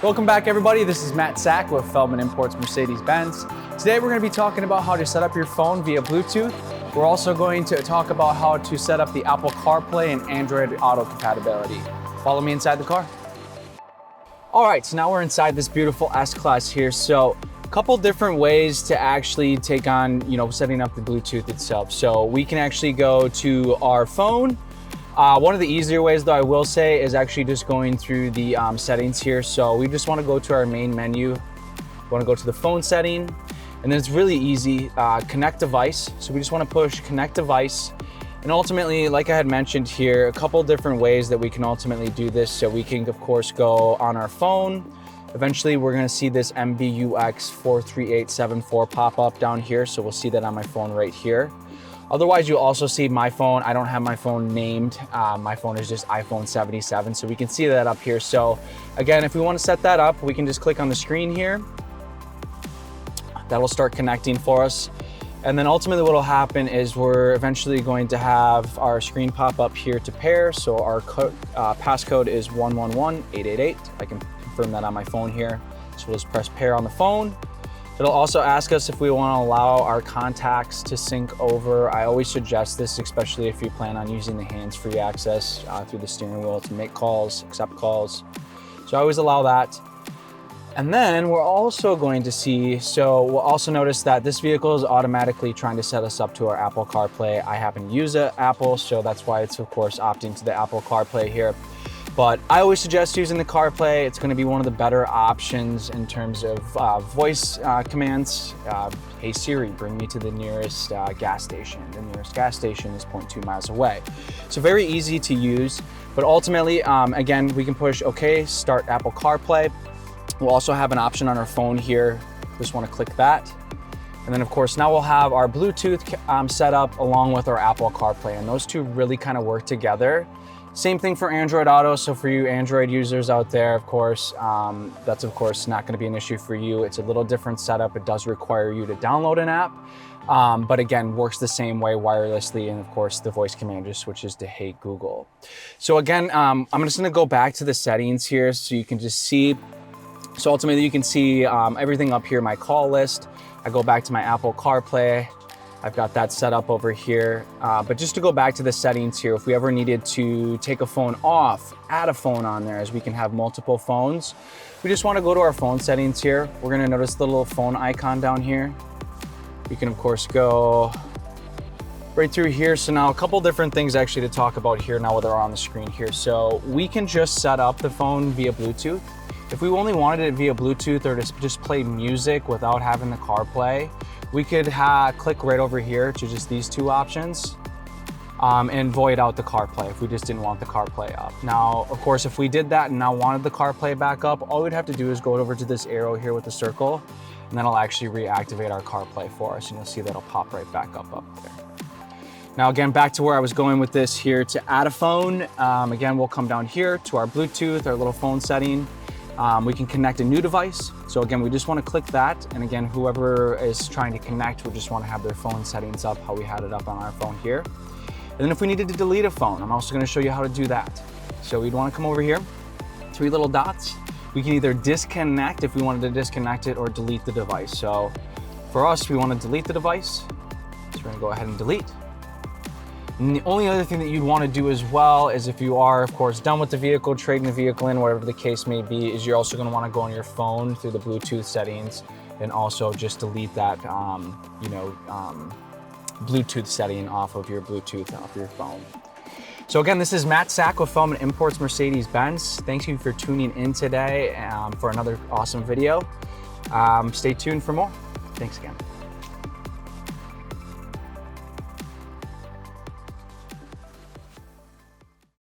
Welcome back, everybody. This is Matt Sack with Feldmann Imports Mercedes-Benz. Today we're going to be talking about how to set up your phone via Bluetooth. We're also going to talk about how to set up the Apple CarPlay and Android Auto compatibility. Follow me inside the car. All right, so now we're inside this beautiful S-Class here. So a couple different ways to actually take on, setting up the Bluetooth itself. So we can actually go to our phone. One of the easier ways, though, I will say, is actually just going through the settings here. So we just want to go to our main menu. We want to go to the phone setting, and then it's really easy, connect device. So we just want to push connect device. And ultimately, like I had mentioned here, a couple different ways that we can ultimately do this. So we can, of course, go on our phone. Eventually, we're going to see this MBUX43874 pop up down here. So we'll see that on my phone right here. Otherwise, you'll also see my phone. I don't have my phone named. My phone is just iPhone 77, so we can see that up here. So again, if we want to set that up, we can just click on the screen here. That'll start connecting for us. And then ultimately what will happen is we're eventually going to have our screen pop up here to pair. So our passcode is 111888. I can confirm that on my phone here. So we'll just press pair on the phone. It'll also ask us if we want to allow our contacts to sync over. I always suggest this, especially if you plan on using the hands-free access through the steering wheel to make calls, accept calls. So I always allow that. And then we're also going to see, so we'll also notice that this vehicle is automatically trying to set us up to our Apple CarPlay. I happen to use Apple, so that's why it's, of course, opting to the Apple CarPlay here. But I always suggest using the CarPlay. It's going to be one of the better options in terms of voice commands. Hey Siri, bring me to the nearest gas station. The nearest gas station is 0.2 miles away. So very easy to use, but ultimately, again, we can push OK, start Apple CarPlay. We'll also have an option on our phone here. Just want to click that. And then of course, now we'll have our Bluetooth set up along with our Apple CarPlay, and those two really kind of work together. Same thing for Android Auto. So for you Android users out there, of course, that's of course not going to be an issue for you. It's a little different setup. It does require you to download an app, but again, works the same way wirelessly. And of course, the voice command just switches to Hey Google. So again, I'm just going to go back to the settings here so you can just see. So ultimately, you can see everything up here, my call list. I go back to my Apple CarPlay. I've got that set up over here. But just to go back to the settings here, if we ever needed to take a phone off, add a phone on there, as we can have multiple phones. We just want to go to our phone settings here. We're going to notice the little phone icon down here. We can, of course, go right through here. So now a couple different things actually to talk about here now that are on the screen here. So we can just set up the phone via Bluetooth. If we only wanted it via Bluetooth or to just play music without having the CarPlay, we could click right over here to just these two options and void out the CarPlay if we just didn't want the CarPlay up. Now, of course, if we did that and now wanted the CarPlay back up, all we'd have to do is go over to this arrow here with the circle, and that'll actually reactivate our CarPlay for us, and you'll see that'll pop right back up there. Now, again, back to where I was going with this here, to add a phone. Again, we'll come down here to our Bluetooth, our little phone setting. We can connect a new device. So again, we just want to click that. And again, whoever is trying to connect, we just want to have their phone settings up how we had it up on our phone here. And then if we needed to delete a phone, I'm also going to show you how to do that. So we'd want to come over here, three little dots. We can either disconnect if we wanted to disconnect it or delete the device. So for us, we want to delete the device. So we're going to go ahead and delete. And the only other thing that you'd want to do as well is, if you are, of course, done with the vehicle, trading the vehicle in, whatever the case may be, is you're also going to want to go on your phone through the Bluetooth settings and also just delete that, Bluetooth setting off of your Bluetooth, off your phone. So again, this is Matt Sack with Feldmann Imports Mercedes-Benz. Thank you for tuning in today for another awesome video. Stay tuned for more. Thanks again.